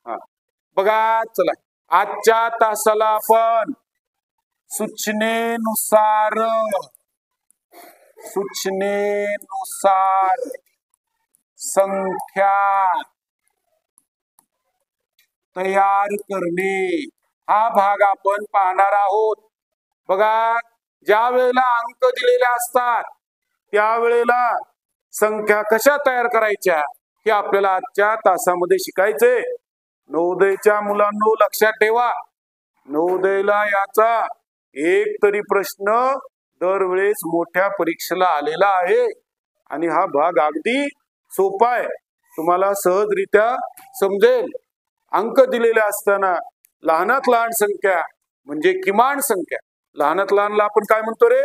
हा बघा, चला आजच्या तासाला आपण सूचनेनुसार संख्या तयार करणे हा भाग आपण पाहणार आहोत. बघा, ज्या वेळेला अंक दिलेले असतात त्यावेळेला संख्या कशा तयार करायच्या हे आपल्याला आजच्या तासामध्ये शिकायचे. नवोदयच्या मुलांनो लक्षात ठेवा, नवोदयला याचा एक तरी प्रश्न दरवेळेस मोठ्या परीक्षेला आलेला आहे आणि हा भाग अगदी सोपा आहे, तुम्हाला सहजरित्या समजेल. अंक दिलेले असताना लहानात लहान संख्या म्हणजे किमान संख्या, लहानात लहानला आपण काय म्हणतो रे,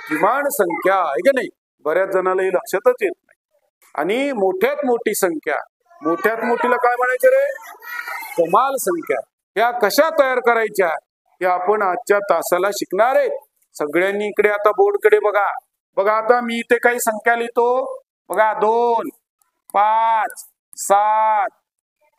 किमान संख्या आहे की नाही, बऱ्याच जणांना हे लक्षातच येत नाही. आणि मोठ्यात मोठी संख्या, मोठ्यात मोठीला काय म्हणायचं रे, कमाल संख्या. ह्या कशा तयार करायच्या हे आपण आजच्या तासाला शिकणार आहे. सगळ्यांनी इकडे आता बोर्डकडे बघा. बघा आता मी इथे काही संख्या लिहितो. बघा 2, 5, 7,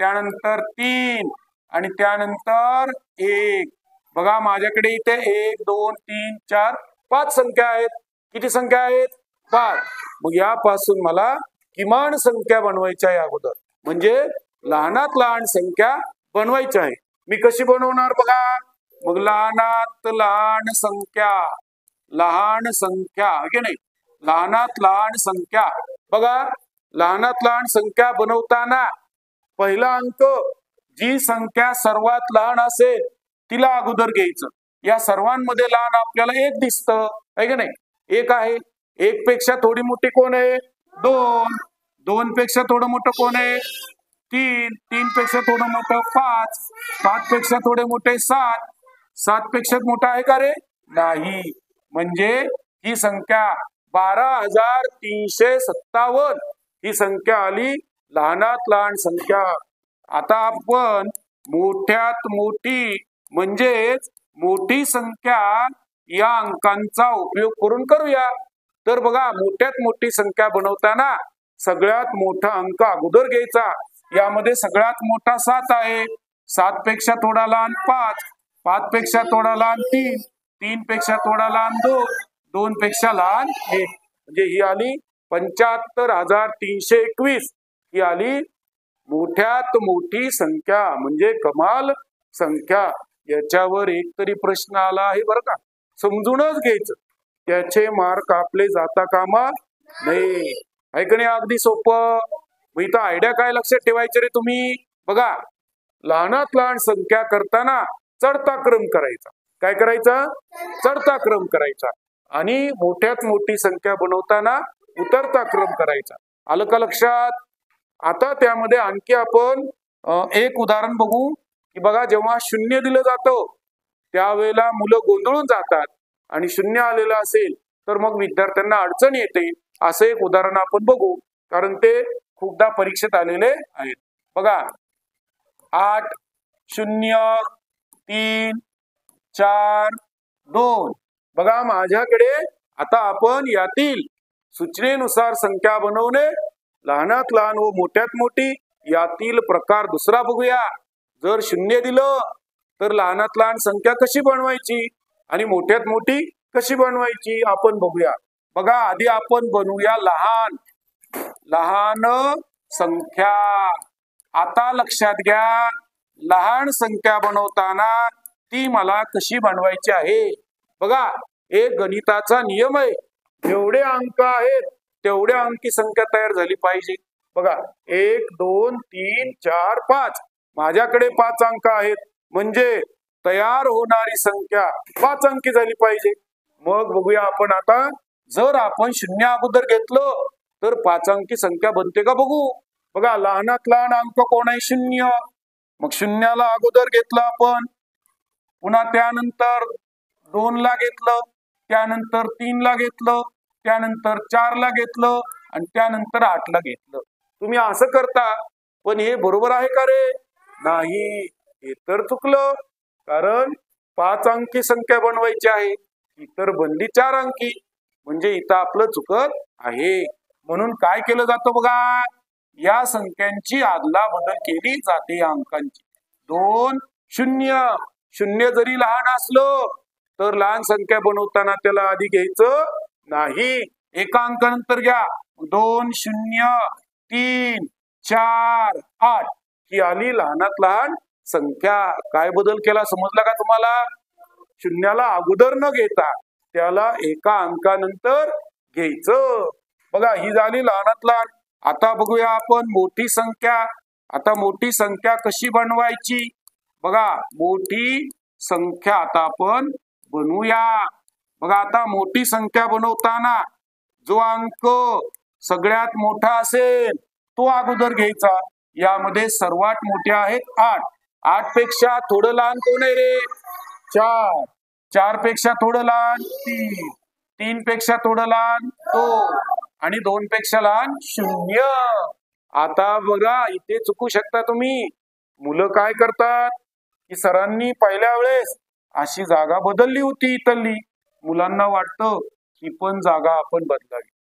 त्यानंतर 3 आणि त्यानंतर 1. बघा माझ्याकडे इथे 1, 2, 3, 4, 5 संख्या आहेत. किती संख्या आहेत, 5. मग यापासून मला किमान संख्या बनवायच्या आहे अगोदर, म्हणजे लहानात लहान संख्या बनवायची आहे. मी कशी बनवणार बघा, मग लहानात लहान संख्या की नाही, लहानात लहान संख्या. बघा लहानात लहान संख्या बनवताना पहिला अंक जी संख्या सर्वात लहान असेल तिला अगोदर घ्यायचं. या सर्वांमध्ये लहान आपल्याला 1 दिसतं आहे की नाही, 1 आहे. 1 पेक्षा थोडी मोठी कोण आहे, 2. 2 पेक्षा थोडं मोठं कोण आहे, 3. 3 पेक्षा थोडं मोठं 5. 5 पेक्षा थोडे मोठे 7. 7 पेक्षा मोठा आहे का रे, नाही. म्हणजे ही संख्या 12,357 ही संख्या आली लहानात लहान संख्या. आता आपण मोठ्यात मोठी म्हणजेच मोठी संख्या या अंकांचा उपयोग करून करूया. तर बघा, मोठ्यात मोठी संख्या बनवताना सगळ्यात मोठा अंक अगोदर घ्यायचा. यामध्ये सगळ्यात मोठा 7 आहे. 7 पेक्षा थोडा लहान 5. 5 पेक्षा थोडा लहान 3. 3 पेक्षा थोडा लहान 2. 2 पेक्षा लहान 1. म्हणजे ही आली 75,321. ही आली मोठ्यात मोठी संख्या म्हणजे कमाल संख्या. याच्यावर एक तरी प्रश्न आला आहे बरं का, समजूनच घ्यायचं, त्याचे मार्क आपले जाता कामा नाही. ऐकणे अगदी सोपं. मग इथं आयडिया काय लक्षात ठेवायचे रे तुम्ही, बघा लहानात लहान संख्या करताना चढता क्रम करायचा. काय करायचा, चढता क्रम करायचा. आणि मोठ्यात मोठी संख्या बनवताना उतरता क्रम करायचा. आलं का लक्षात. आता त्यामध्ये आणखी आपण एक उदाहरण बघू की बघा, जेव्हा 0 दिलं जातं त्यावेळेला मुलं गोंधळून जातात आणि 0 आलेलं असेल तर मग विद्यार्थ्यांना अडचण येते. असं एक उदाहरण आपण बघू, कारण ते खूपदा परीक्षेत आलेले आहेत. बघा 8, 0, 3, 4, 2. बघा माझ्याकडे आता आपण यातील सूचनेनुसार संख्या बनवणे, लहानात लहान व मोठ्यात मोठी यातील प्रकार दुसरा बघूया. जर 0 दिलं तर लहानात लहान संख्या कशी बनवायची आणि मोठ्यात मोठी कशी बनवायची आपण बघूया. बघा आधी आपण बनवूया लहान संख्या. आता लक्षात घ्या, लहान संख्या बनवताना ती मला कशी बनवायची आहे. बघा एक गणिताचा नियम आहे, जेवढे अंक आहेत तेवढ्या अंकी संख्या तयार झाली पाहिजे. बघा 1, 2, 3, 4, 5. माझ्याकडे 5 अंक आहेत म्हणजे तयार होणारी संख्या 5 अंकी झाली पाहिजे. मग बघूया आपण आता, जर आपण 0 अगोदर घेतलं तर 5 अंकी संख्या बनते का बघू. बघा लहानात लहान अंक कोण आहे, 0. मग 0ला अगोदर घेतलं आपण, पुन्हा त्यानंतर 2ला घेतलं, त्यानंतर 3ला घेतलं, त्यानंतर 4ला घेतलं आणि त्यानंतर 8ला घेतलं. तुम्ही असं करता, पण हे बरोबर आहे का रे, नाही. हे तर चुकलं, कारण 5 अंकी संख्या बनवायची आहे, इतर बनली 4 अंकी, म्हणजे इथं आपलं चुकत आहे. म्हणून काय केलं जातं बघा, या संख्यांची आदला बदल केली जाते या अंकांची. 2 0 0 जरी लहान असलं तर लहान संख्या बनवताना त्याला आधी घ्यायचं नाही, एका अंकानंतर घ्या. 2 0 3 4 8 ही आली लहानात लहान संख्या. काय बदल केला समजला का तुम्हाला? शून्याला अगोदर न घेता त्याला एका अंकानंतर घ्यायचं. बघा ही झाली लहानात लहान. आता बघूया आपण मोठी संख्या. आता मोठी संख्या कशी बनवायची बघा. मोठी संख्या आता आपण बनवूया. बघा आता मोठी संख्या बनवताना जो अंक सगळ्यात मोठा असेल तो अगोदर घ्यायचा. यामध्ये सर्वात मोठे आहेत 8. 8 पेक्षा थोडं लहान कोण आहे रे? 4. 4 पेक्षा थोडं लहान 3. 3 पेक्षा थोडं लहान 2 आणि 2 पेक्षा लहान 0. आता बघा इथे चुकू शकता तुम्ही. मुलं काय करतात की सरांनी पहिल्या वेळेस अशी जागा बदलली होती इथली. मुलांना वाटतं ही पण जागा आपण बदलावी,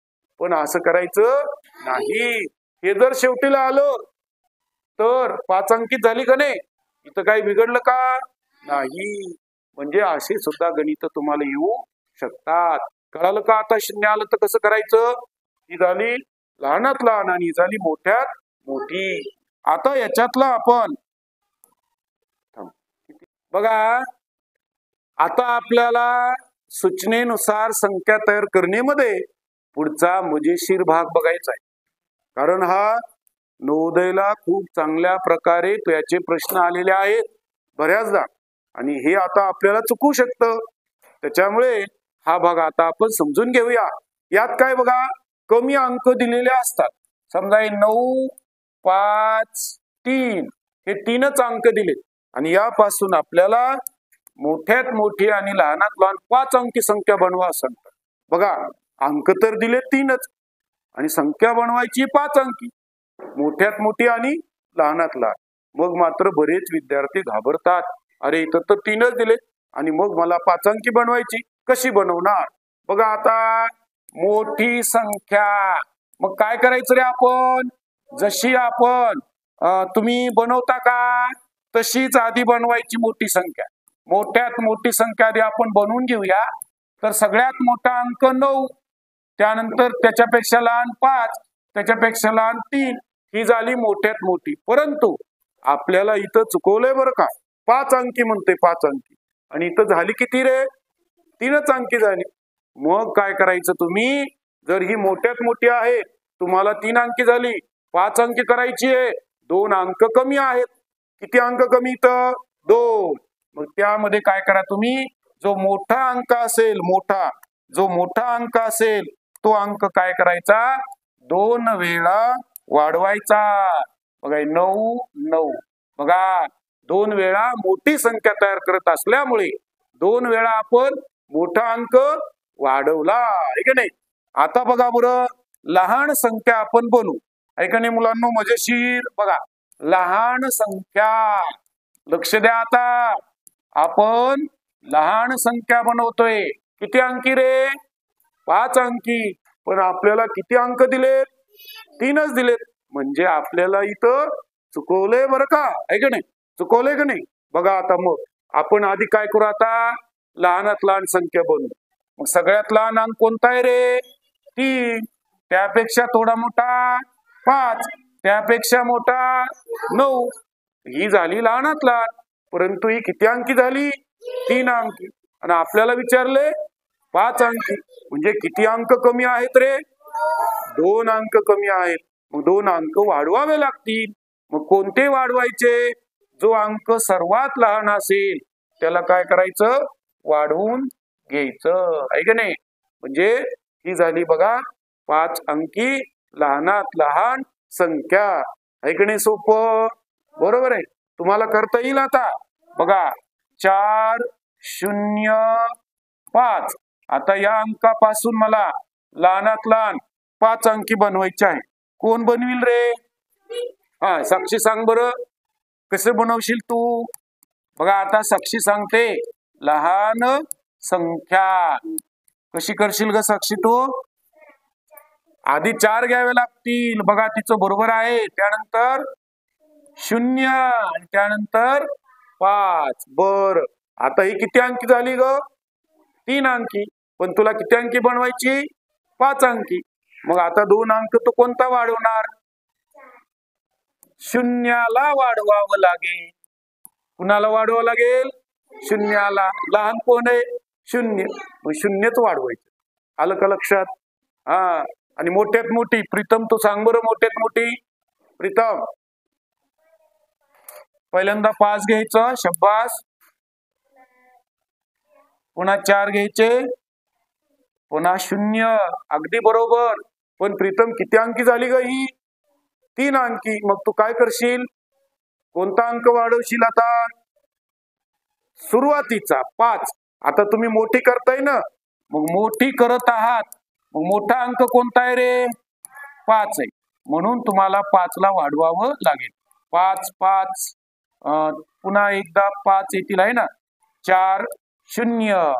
पण असं करायचं नाही. हे जर शेवटीला आलं तर 5 अंकित झाली का नाही? इथं काही बिघडलं का? नाही. म्हणजे असे सुद्धा गणित तुम्हाला येऊ शकतात. कळालं का? आता 0 आलं तर कसं करायचं? ही झाली लहानात लहान आणि ही झाली मोठ्यात मोठी. आता याच्यातला आपण बघा, आता आपल्याला सूचनेनुसार संख्या तयार करण्यामध्ये पुढचा मजेशीर भाग बघायचा आहे. कारण हा नवोदयला खूप चांगल्या प्रकारे याचे प्रश्न आलेले आहेत बऱ्याचदा, आणि हे आता आपल्याला चुकू शकतं. त्याच्यामुळे हा भाग आता आपण समजून घेऊया. यात काय बघा, कमी अंक दिलेले असतात. समजा 9 5 3 हे 3च अंक दिले आणि यापासून आपल्याला मोठ्यात मोठी आणि लहानात लहान 5 अंकी संख्या बनवा सांगतात. बघा अंक तर दिले 3च आणि संख्या बनवायची 5 अंकी, मोठ्यात मोठी आणि लहानात लहान. मग मात्र बरेच विद्यार्थी घाबरतात. अरे इथं तर 3च दिले आणि मग मला 5 अंकी बनवायची, कशी बनवणार? बघा आता मोठी संख्या, मग काय करायचं रे आपण? जशी आपण तुम्ही बनवता का तशीच आधी बनवायची मोठी संख्या. मोठ्यात मोठी संख्या आधी आपण बनवून घेऊया. तर सगळ्यात मोठा अंक 9, त्यानंतर त्याच्यापेक्षा लहान 5, त्याच्यापेक्षा लहान 3, ही झाली मोठ्यात मोठी. परंतु आपल्याला इथं चुकवलंय बरं का. 5 अंकी म्हणते 5 अंकी आणि इथं झाली किती रे? 3च अंकी झाली. मग काय करायचं तुम्ही? जर ही मोठ्यात मोठी आहे, तुम्हाला 3 अंकी झाली, 5 अंकी करायची आहे, 2 अंक कमी आहेत. किती अंक कमी इथं? 2. मग त्यामध्ये काय करा तुम्ही? जो मोठा अंक असेल, जो मोठा अंक असेल तो अंक काय करायचा? 2 वेळा वाढवायचा. बघा 9 9. बघा 2 वेळा मोठी संख्या तयार करत असल्यामुळे 2 वेळा आपण मोठा अंक वाढवला, आहे का नाही? आता बघा बरं, लहान संख्या आपण बनवू, आहे का नाही मुलांना? मजेशीर. बघा लहान संख्या, लक्ष द्या. आता आपण लहान संख्या बनवतोय. किती अंकी रे? 5 अंकी. पण आपल्याला किती अंक दिलेत? 3च दिलेत. म्हणजे आपल्याला इथं चुकवलंय बरं का, आहे का नाही? चुकवलंय का नाही? बघा आता मग आपण आधी काय करू? आता लहानात लहान संख्या बनवू. मग सगळ्यात लहान अंक कोणता आहे रे? 3. त्यापेक्षा थोडा मोठा 5, त्यापेक्षा मोठा 9. ही झाली लहानात लहान. परंतु ही किती अंकी झाली? 3 अंकी. आणि आपल्याला विचारले 5 अंकी. म्हणजे किती अंक कमी आहेत रे? 2 अंक कमी आहेत. मग 2 अंक वाढवावे लागतील. मग कोणते वाढवायचे? जो अंक सर्वात लहान असेल त्याला काय करायचं? वाढवून घ्यायचं, आहे का नाही? म्हणजे ही झाली बघा 5 अंकी लहानात लहान संख्या, आहे का नाही? सोपं, बरोबर आहे. तुम्हाला करता येईल. आता बघा 4 0 5. आता या अंकापासून मला लहानात लहान 5 अंकी बनवायचे आहे. कोण बनविल रे? हा साक्षी सांग बरं, कसे बनवशील तू? बघा आता साक्षी सांगते लहान संख्या. कशी करशील ग साक्षी तू? आधी 4 घ्यावे लागतील. बघा तिचं बरोबर आहे. त्यानंतर 0 आणि त्यानंतर 5. बर, आता ही किती अंकी झाली ग? 3 अंकी. पण तुला किती अंकी बनवायची? 5 अंकी. मग आता 2 अंक तो कोणता वाढवणार? 0ला वाढवावं लागेल. कुणाला वाढवावं लागेल? 0ला. लहान कोण आहे? 0. मग 0च वाढवायचं. आलं का लक्षात? हा. आणि मोठ्यात मोठी प्रीतम, तू सांग बरं मोठ्यात मोठी. प्रीतम, पहिल्यांदा 5 घ्यायचं. शब्बास. पुन्हा 4 घ्यायचे. पुन्हा 0. अगदी बरोबर. पण प्रीतम किती अंकी झाली ग ही? 3 अंकी. मग तू काय करशील? कोणता अंक वाढवशील आता? सुरुवातीचा 5. आता तुम्ही मोठी करताय ना, मग मोठी करत आहात. मग मोठा अंक कोणता आहे रे? 5 आहे. म्हणून तुम्हाला 5ला वाढवावं लागेल. 5 5 पुन्हा एकदा 5 येतील आहे ना. 4 0.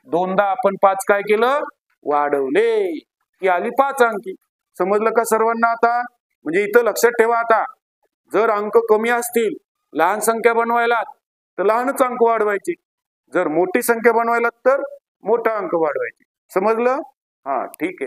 दोनदा आपण 5 काय केलं? वाढवले की आली 5 अंकी. समजलं का सर्वांना आता? म्हणजे इथं लक्षात ठेवा, आता जर अंक कमी असतील लहान संख्या बनवायला तर लहानच अंक वाढवायचे. जर मोठी संख्या बनवायला तर मोठा अंक वाढवायचे. समजलं? हा, ठीक आहे.